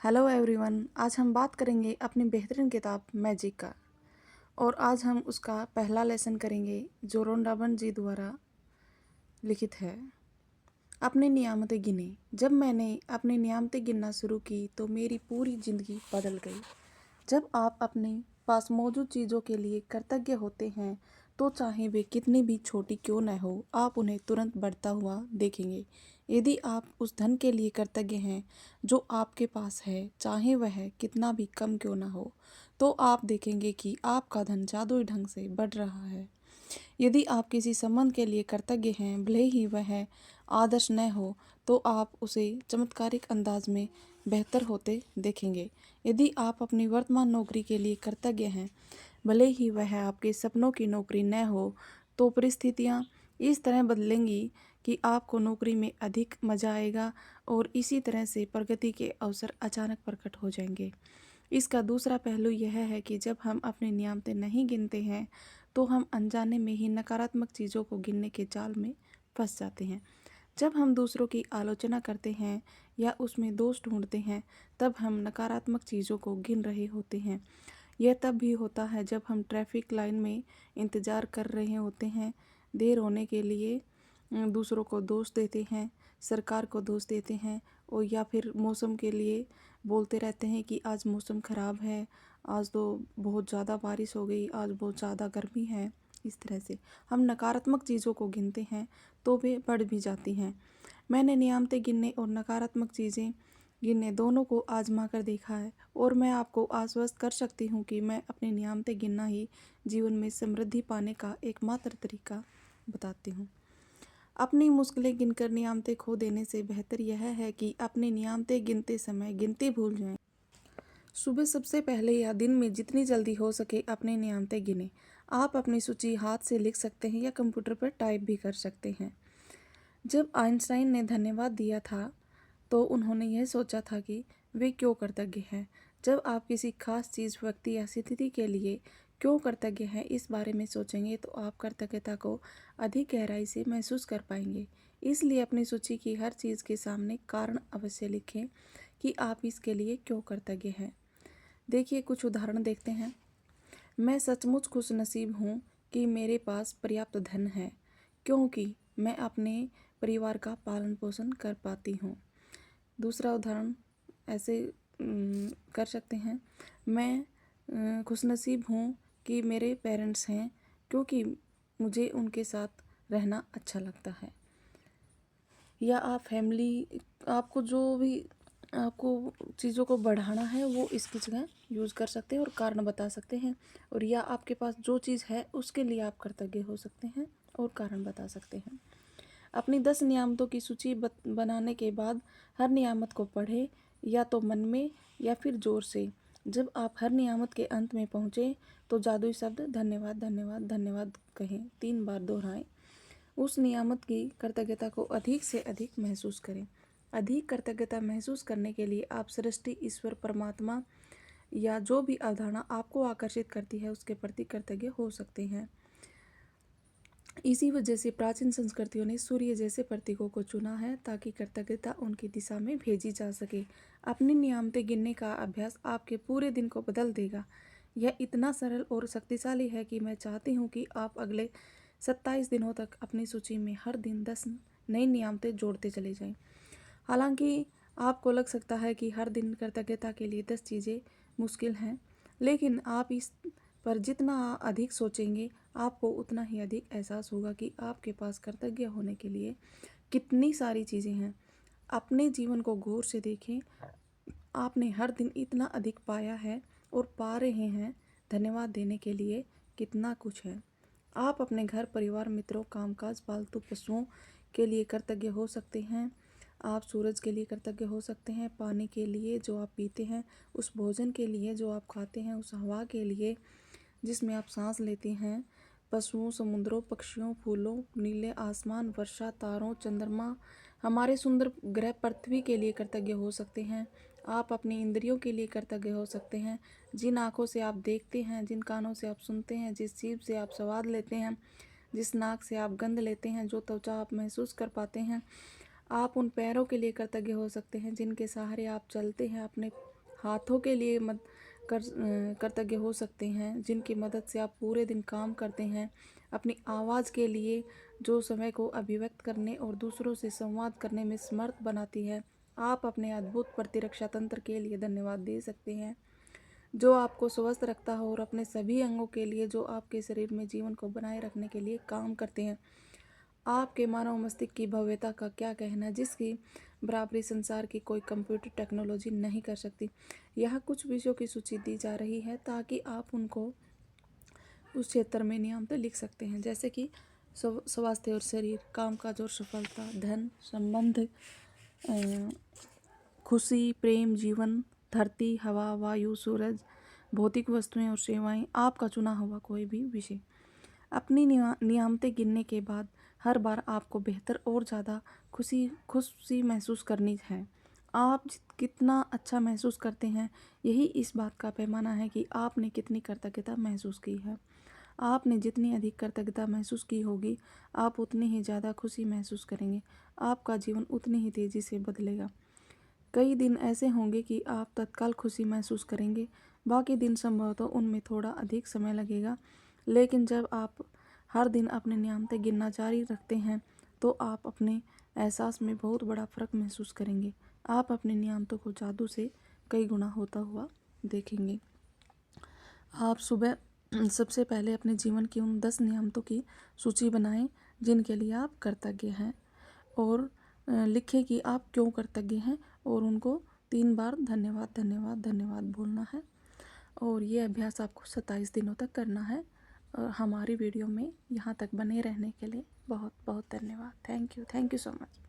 Hello everyone. आज हम बात करेंगे अपनी बेहतरीन किताब मैजिक का। और आज हम उसका पहला लेसन करेंगे जो रोंडा बर्न जी द्वारा लिखित है। अपनी नियामतें गिने। जब मैंने अपनी नियामतें गिनना शुरू की तो मेरी पूरी ज़िंदगी बदल गई। जब आप अपने पास मौजूद चीज़ों के लिए कृतज्ञ होते हैं तो चाहे वे कितनी भी छोटी क्यों न हो, आप उन्हें तुरंत बढ़ता हुआ देखेंगे। यदि आप उस धन के लिए कृतज्ञ हैं जो आपके पास है, चाहे वह कितना भी कम क्यों न हो, तो आप देखेंगे कि आपका धन जादुई ढंग से बढ़ रहा है। यदि आप किसी संबंध के लिए कृतज्ञ हैं, भले ही वह आदर्श न हो, तो आप उसे चमत्कारिक अंदाज में बेहतर होते देखेंगे। यदि आप अपनी वर्तमान नौकरी के लिए कृतज्ञ हैं, भले ही वह आपके सपनों की नौकरी न हो, तो परिस्थितियाँ इस तरह बदलेंगी कि आपको नौकरी में अधिक मजा आएगा और इसी तरह से प्रगति के अवसर अचानक प्रकट हो जाएंगे। इसका दूसरा पहलू यह है कि जब हम अपनी नियामतें नहीं गिनते हैं तो हम अनजाने में ही नकारात्मक चीज़ों को गिनने के जाल में फंस जाते हैं। जब हम दूसरों की आलोचना करते हैं या उसमें दोष ढूंढते हैं, तब हम नकारात्मक चीज़ों को गिन रहे होते हैं। यह तब भी होता है जब हम ट्रैफिक लाइन में इंतज़ार कर रहे होते हैं। देर होने के लिए दूसरों को दोष देते हैं, सरकार को दोष देते हैं और या फिर मौसम के लिए बोलते रहते हैं कि आज मौसम ख़राब है, आज तो बहुत ज़्यादा बारिश हो गई, आज बहुत ज़्यादा गर्मी है। इस तरह से हम नकारात्मक चीज़ों को गिनते हैं तो वे बढ़ भी जाती हैं। मैंने नियामतें गिनने और नकारात्मक चीज़ें गिनने दोनों को आजमा कर देखा है और मैं आपको आश्वस्त कर सकती हूँ कि मैं अपनी नियामतें गिनना ही जीवन में समृद्धि पाने का एकमात्र तरीका बताती हूँ। अपनी मुश्किलें गिनकर नियामतें खो देने से बेहतर यह है कि अपनी नियामतें गिनते समय गिनती भूल जाएं। सुबह सबसे पहले या दिन में जितनी जल्दी हो सके अपनी नियामतें गिनें। आप अपनी सूची हाथ से लिख सकते हैं या कंप्यूटर पर टाइप भी कर सकते हैं। जब आइंस्टाइन ने धन्यवाद दिया था तो उन्होंने यह सोचा था कि वे क्यों कृतज्ञ हैं। जब आप किसी खास चीज़, व्यक्ति या स्थिति के लिए क्यों कृतज्ञ हैं इस बारे में सोचेंगे तो आप कृतज्ञता को अधिक गहराई से महसूस कर पाएंगे। इसलिए अपनी सूची की हर चीज़ के सामने कारण अवश्य लिखें कि आप इसके लिए क्यों कृतज्ञ हैं। देखिए, कुछ उदाहरण देखते हैं। मैं सचमुच खुशनसीब हूँ कि मेरे पास पर्याप्त धन है, क्योंकि मैं अपने परिवार का पालन पोषण कर पाती हूँ। दूसरा उदाहरण ऐसे कर सकते हैं। मैं खुशनसीब हूँ कि मेरे पेरेंट्स हैं, क्योंकि मुझे उनके साथ रहना अच्छा लगता है। या आप फैमिली, आपको जो भी आपको चीज़ों को बढ़ाना है वो इसकी जगह यूज़ कर सकते हैं और कारण बता सकते हैं। और या आपके पास जो चीज़ है उसके लिए आप कृतज्ञ हो सकते हैं और कारण बता सकते हैं। अपनी 10 नियामतों की सूची बनाने के बाद हर नियामत को पढ़ें, या तो मन में या फिर जोर से। जब आप हर नियामत के अंत में पहुँचे तो जादुई शब्द धन्यवाद धन्यवाद धन्यवाद कहें, 3 बार दोहराएं। उस नियामत की कृतज्ञता को अधिक से अधिक महसूस करें। अधिक कृतज्ञता महसूस करने के लिए आप सृष्टि, ईश्वर, परमात्मा या जो भी अवधारणा आपको आकर्षित करती है उसके प्रति कृतज्ञ हो सकते हैं। इसी वजह से प्राचीन संस्कृतियों ने सूर्य जैसे प्रतीकों को चुना है ताकि कृतज्ञता उनकी दिशा में भेजी जा सके। अपनी नियामतें गिनने का अभ्यास आपके पूरे दिन को बदल देगा। यह इतना सरल और शक्तिशाली है कि मैं चाहती हूँ कि आप अगले 27 दिनों तक अपनी सूची में हर दिन 10 नई नियामतें जोड़ते चले जाएं। हालांकि आपको लग सकता है कि हर दिन कृतज्ञता के लिए 10 चीज़ें मुश्किल हैं, लेकिन आप इस पर जितना अधिक सोचेंगे आपको उतना ही अधिक एहसास होगा कि आपके पास कृतज्ञ होने के लिए कितनी सारी चीज़ें हैं। अपने जीवन को गौर से देखें। आपने हर दिन इतना अधिक पाया है और पा रहे हैं। धन्यवाद देने के लिए कितना कुछ है। आप अपने घर, परिवार, मित्रों, कामकाज, पालतू पशुओं के लिए कृतज्ञ हो सकते हैं। आप सूरज के लिए कृतज्ञ हो सकते हैं, पानी के लिए जो आप पीते हैं, उस भोजन के लिए जो आप खाते हैं, उस हवा के लिए जिसमें आप सांस लेते हैं, पशुओं, समुद्रों, पक्षियों, फूलों, नीले आसमान, वर्षा, तारों, चंद्रमा, हमारे सुंदर ग्रह पृथ्वी के लिए कृतज्ञ हो सकते हैं। आप अपनी इंद्रियों के लिए कृतज्ञ हो सकते हैं। जिन आँखों से आप देखते हैं, जिन कानों से आप सुनते हैं, जिस जीभ से आप स्वाद लेते हैं, जिस नाक से आप गंध लेते हैं, जो त्वचा आप महसूस कर पाते हैं। आप उन पैरों के लिए कृतज्ञ हो सकते हैं जिनके सहारे आप चलते हैं, अपने हाथों के लिए कृतज्ञ हो सकते हैं, जिनकी मदद से आप पूरे दिन काम करते हैं। अपनी आवाज़ के लिए, जो समय को अभिव्यक्त करने और दूसरों से संवाद करने में समर्थ बनाती है। आप अपने अद्भुत प्रतिरक्षा तंत्र के लिए धन्यवाद दे सकते हैं, जो आपको स्वस्थ रखता है, और अपने सभी अंगों के लिए जो आपके शरीर में जीवन को बनाए रखने के लिए काम करते हैं। आपके मानव मस्तिष्क की भव्यता का क्या कहना, जिसकी बराबरी संसार की कोई कंप्यूटर टेक्नोलॉजी नहीं कर सकती। यह कुछ विषयों की सूची दी जा रही है ताकि आप उनको उस क्षेत्र में नियमित लिख सकते हैं, जैसे कि स्वास्थ्य और शरीर, कामकाज और सफलता, धन, संबंध, खुशी, प्रेम, जीवन, धरती, हवा, वायु, सूरज, भौतिक वस्तुएं और सेवाएं, आपका चुना हुआ कोई भी विषय। अपनी नियामतें गिनने के बाद हर बार आपको बेहतर और ज़्यादा खुशी महसूस करनी है। आप कितना अच्छा महसूस करते हैं, यही इस बात का पैमाना है कि आपने कितनी कृतज्ञता महसूस की है। आपने जितनी अधिक कृतज्ञता महसूस की होगी, आप उतनी ही ज़्यादा खुशी महसूस करेंगे। आपका जीवन उतनी ही तेज़ी से बदलेगा। कई दिन ऐसे होंगे कि आप तत्काल खुशी महसूस करेंगे, बाकी दिन संभवतः उनमें थोड़ा अधिक समय लगेगा। लेकिन जब आप हर दिन अपने नियामतें गिनना जारी रखते हैं, तो आप अपने एहसास में बहुत बड़ा फ़र्क महसूस करेंगे। आप अपने नियामतों को जादू से कई गुना होता हुआ देखेंगे। आप सुबह सबसे पहले अपने जीवन की उन 10 नियामतों की सूची बनाएं जिनके लिए आप कृतज्ञ हैं, और लिखें कि आप क्यों कृतज्ञ हैं, और उनको 3 बार धन्यवाद धन्यवाद धन्यवाद बोलना है। और ये अभ्यास आपको 27 दिनों तक करना है। और हमारी वीडियो में यहाँ तक बने रहने के लिए बहुत बहुत धन्यवाद। Thank you so much.